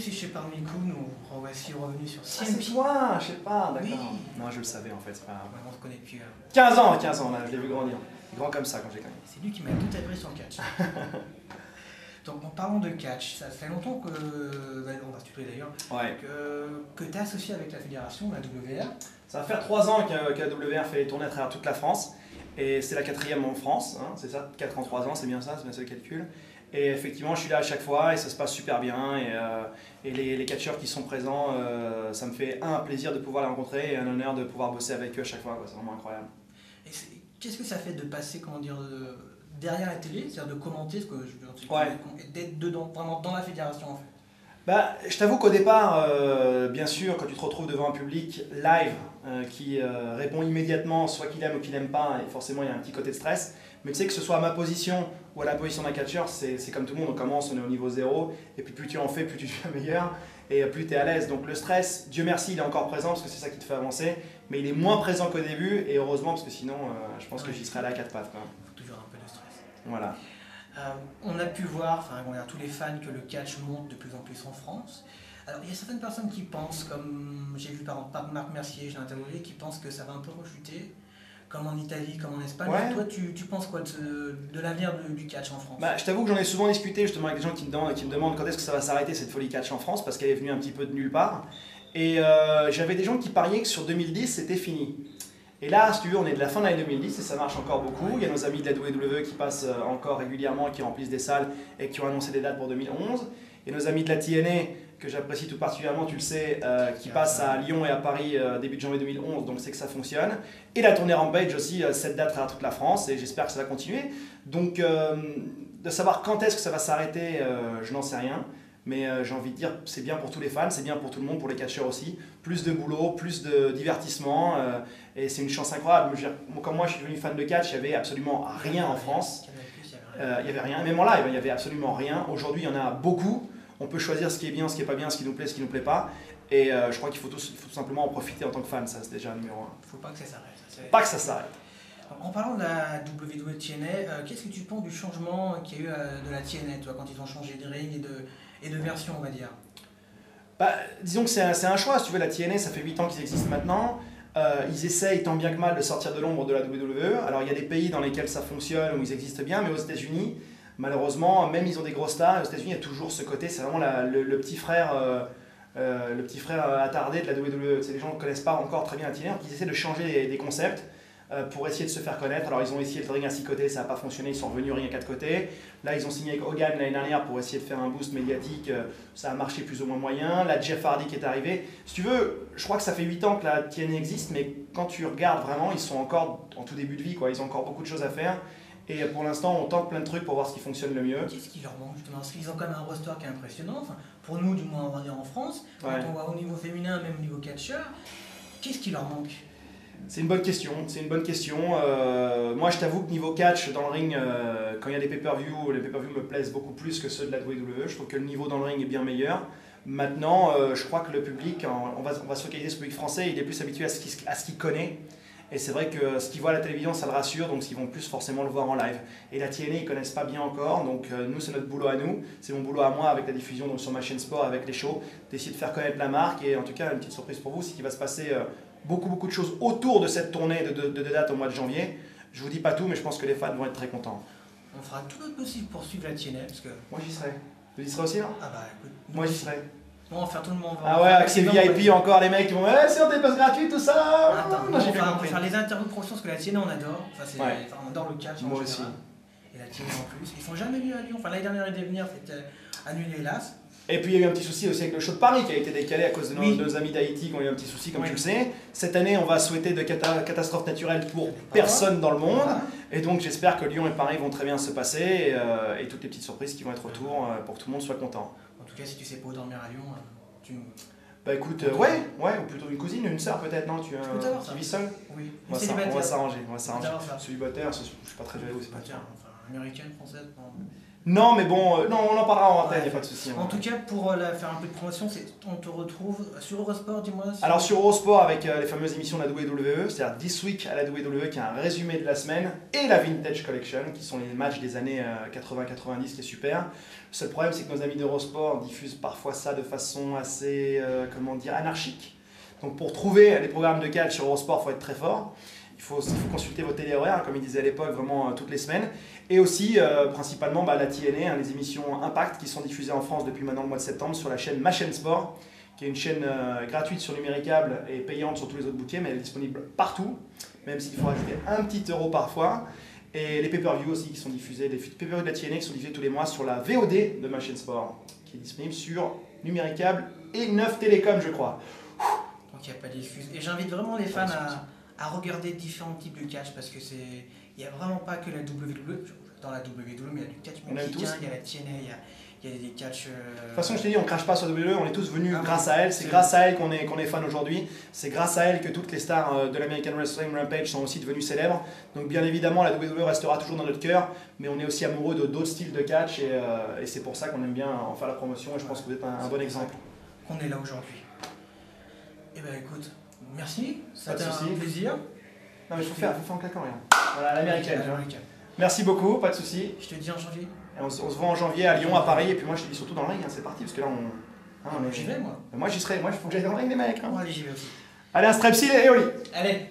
si je sais parmi le coup, nous revoici revenus sur Ah, CMP. c'est toi, je sais pas, d'accord. Oui. Non, je le savais en fait, c'est pas grave. Ouais, on se connaît depuis. 15 ans là, je l'ai vu grandir. Il est grand comme ça quand j'ai connu. C'est lui qui m'a tout appris sur le catch. Donc en parlant de catch, ça fait longtemps que, on va se tutoyer d'ailleurs, Ouais. que tu es associé avec la fédération, la WR. Ça va faire 3 ans que la WR fait les tournées à travers toute la France. Et c'est la 4e en France, hein, c'est ça, 4 ans, 3 ans, c'est bien ça le calcul. Et effectivement, je suis là à chaque fois et ça se passe super bien. Et les catcheurs qui sont présents, ça me fait un plaisir de pouvoir les rencontrer et un honneur de pouvoir bosser avec eux à chaque fois. C'est vraiment incroyable. Et qu'est-ce que ça fait de passer, comment dire, derrière la télé, c'est-à-dire de commenter, ce que d'être dedans, vraiment dans la fédération en fait. Bah, je t'avoue qu'au départ, bien sûr, quand tu te retrouves devant un public live qui répond immédiatement, soit qu'il aime ou qu'il n'aime pas, et forcément il y a un petit côté de stress. Mais tu sais que ce soit à ma position ou à la position d'un catcheur, c'est comme tout le monde, on commence, on est au niveau 0, et puis plus tu en fais, plus tu deviens meilleur, et plus tu es à l'aise. Donc le stress, Dieu merci, il est encore présent parce que c'est ça qui te fait avancer, mais il est moins présent qu'au début, et heureusement parce que sinon, je pense que j'y serais allé à 4 pattes. Il faut toujours un peu de stress. Voilà. On a pu voir, enfin on a tous les fans, que le catch monte de plus en plus en France. Alors il y a certaines personnes qui pensent, comme j'ai vu par exemple Marc Mercier, je l'ai interviewé, qui pensent que ça va un peu rechuter, comme en Italie, comme en Espagne. Ouais. Toi tu penses quoi de l'avenir du catch en France? Bah, je t'avoue que j'en ai souvent discuté justement avec des gens qui me demandent quand est-ce que ça va s'arrêter cette folie catch en France, parce qu'elle est venue un petit peu de nulle part. Et j'avais des gens qui pariaient que sur 2010 c'était fini. Et là, si tu veux, on est de la fin de l'année 2010 et ça marche encore beaucoup. Il y a nos amis de la WWE qui passent encore régulièrement, qui remplissent des salles et qui ont annoncé des dates pour 2011. Et nos amis de la TNA, que j'apprécie tout particulièrement, tu le sais, qui passent à Lyon et à Paris début de janvier 2011, donc c'est que ça fonctionne. Et la tournée Rampage aussi, cette date à toute la France et j'espère que ça va continuer. Donc, de savoir quand est-ce que ça va s'arrêter, je n'en sais rien. Mais j'ai envie de dire, c'est bien pour tous les fans, c'est bien pour tout le monde, pour les catcheurs aussi. Plus de boulot, plus de divertissement, et c'est une chance incroyable. Comme moi, je suis devenu fan de catch, il n'y avait absolument rien en France. Il n'y avait rien, même en live, il n'y avait absolument rien. Aujourd'hui, il y en a beaucoup. On peut choisir ce qui est bien, ce qui n'est pas bien, ce qui nous plaît, ce qui ne nous plaît pas. Et je crois qu'il faut tout simplement en profiter en tant que fan, ça c'est déjà un numéro 1. Il ne faut pas que ça s'arrête. Pas que ça s'arrête. En parlant de la WWE TNA, qu'est-ce que tu penses du changement qu'il y a eu de la TNA, toi, quand ils ont changé de ring et de version, on va dire? Bah, disons que c'est un choix, si tu veux, la TNA, ça fait 8 ans qu'ils existent maintenant. Ils essayent tant bien que mal de sortir de l'ombre de la WWE. Alors il y a des pays dans lesquels ça fonctionne, où ils existent bien, mais aux États-Unis, malheureusement, même ils ont des gros stars, aux États-Unis il y a toujours ce côté, c'est vraiment le petit frère attardé de la WWE. Les gens ne connaissent pas encore très bien la TNA, donc ils essaient de changer des concepts pour essayer de se faire connaître. Alors ils ont essayé le ring à 6 côtés, ça n'a pas fonctionné, ils sont revenus au ring à 4 côtés. Là ils ont signé avec Hogan l'année dernière pour essayer de faire un boost médiatique, ça a marché plus ou moins moyen. Là Jeff Hardy qui est arrivé. Si tu veux, je crois que ça fait 8 ans que la TNA existe, mais quand tu regardes vraiment, ils sont encore en tout début de vie, quoi. Ils ont encore beaucoup de choses à faire. Et pour l'instant, on tente plein de trucs pour voir ce qui fonctionne le mieux. Qu'est-ce qui leur manque justement? Parce qu'ils ont quand même un roster qui est impressionnant, enfin, pour nous du moins on va dire en France, quand on voit au niveau féminin, même au niveau catcheur, qu'est-ce qui leur manque? C'est une bonne question, moi je t'avoue que niveau catch dans le ring, quand il y a des pay-per-view, les pay-per-view me plaisent beaucoup plus que ceux de la WWE. Je trouve que le niveau dans le ring est bien meilleur. Maintenant, je crois que le public, on va se focaliser sur le public français, il est plus habitué à ce qu'il connaît. Et c'est vrai que ce qu'ils voient à la télévision, ça le rassure, donc ils vont plus forcément le voir en live. Et la TNA, ils ne connaissent pas bien encore, donc nous, c'est notre boulot à nous. C'est mon boulot à moi avec la diffusion donc, sur ma chaîne sport, avec les shows, d'essayer de faire connaître la marque. Et en tout cas, une petite surprise pour vous, c'est qu'il va se passer beaucoup de choses autour de cette tournée de date au mois de janvier. Je vous dis pas tout, mais je pense que les fans vont être très contents. On fera tout notre possible pour suivre la TNA, parce que... Moi, j'y serai. Tu y seras aussi, là? Ah bah écoute... Moi, j'y serai. On va faire tout le monde. Ah ouais, avec ces VIP encore, les mecs qui vont c'est on des passes gratuites, tout ça. Attends, on va faire les interviews de promotion parce que la TNA on adore. Enfin, on adore le catch. Moi aussi. Et la TNA en plus. Ils sont jamais venus à Lyon. Enfin, l'année dernière, ils devaient venir, c'était annulé hélas. Et puis il y a eu un petit souci aussi avec le show de Paris qui a été décalé à cause de nos amis d'Haïti qui ont eu un petit souci, comme tu le sais. Cette année, on va souhaiter de catastrophes naturelles pour personne dans le monde. Et donc j'espère que Lyon et Paris vont très bien se passer et toutes les petites surprises qui vont être autour pour que tout le monde soit content. En tout cas, si tu sais pas où dormir à Lyon, tu... Bah écoute, ouais, ou plutôt une cousine, une sœur peut-être, non? Tu vis seul? Oui. On va s'arranger, Célibataire, je suis pas très jaloux, c'est pas tiens, enfin, Américaine, française, non. Non, mais bon, non, on en parlera en antenne, il n'y a pas de souci. En tout cas, pour faire un peu de promotion, on te retrouve sur Eurosport, dis-moi. Alors sur Eurosport avec les fameuses émissions de la WWE, c'est-à-dire This Week à la WWE qui est un résumé de la semaine, et la Vintage Collection qui sont les matchs des années 80-90 qui est super. Le seul problème c'est que nos amis d'Eurosport diffusent parfois ça de façon assez, comment dire, anarchique. Donc pour trouver les programmes de catch sur Eurosport, il faut être très fort. Il faut consulter vos télé-horaires, comme ils disaient à l'époque, vraiment toutes les semaines. Et aussi, principalement, la TNA, les émissions Impact qui sont diffusées en France depuis maintenant le mois de septembre sur la chaîne Ma Chaîne Sport, qui est une chaîne gratuite sur Numéricable et payante sur tous les autres boutiers, mais elle est disponible partout, même s'il faut rajouter un petit euro parfois. Et les pay-per-view aussi qui sont diffusés, les pay-per-view de la TNA qui sont diffusés tous les mois sur la VOD de Ma Chaîne Sport, qui est disponible sur Numéricable et 9 Télécom, je crois. Donc il n'y a pas d'excuse. Et j'invite vraiment les fans à regarder différents types de catch parce que il n'y a vraiment pas que la WWE. Dans la WWE, mais il y a du catch mexicain, il y a la TNA, il y a des catch. De toute façon, je t'ai dit, on crache pas sur WWE, on est tous venus grâce à elle. C'est grâce à elle qu'on est fan aujourd'hui. C'est grâce à elle que toutes les stars de l'American Wrestling Rampage sont aussi devenues célèbres. Donc, bien évidemment, la WWE restera toujours dans notre cœur, mais on est aussi amoureux d'autres styles de catch et c'est pour ça qu'on aime bien en faire la promotion. Et je pense que vous êtes un bon exemple. On est là aujourd'hui. Eh ben écoute, merci, ça a été un plaisir. Non, mais il faut faire en claquant rien. Voilà, l'américaine. Merci beaucoup, pas de soucis. Je te dis en janvier. Et on se voit en janvier à Lyon, à Paris, et puis moi je te dis surtout dans le ring, c'est parti, parce que là j'y vais moi. Moi j'y serai, moi il faut que j'aille dans le ring les mecs. Bon, allez, j'y vais aussi. Allez, un strepsil et au lit. Allez.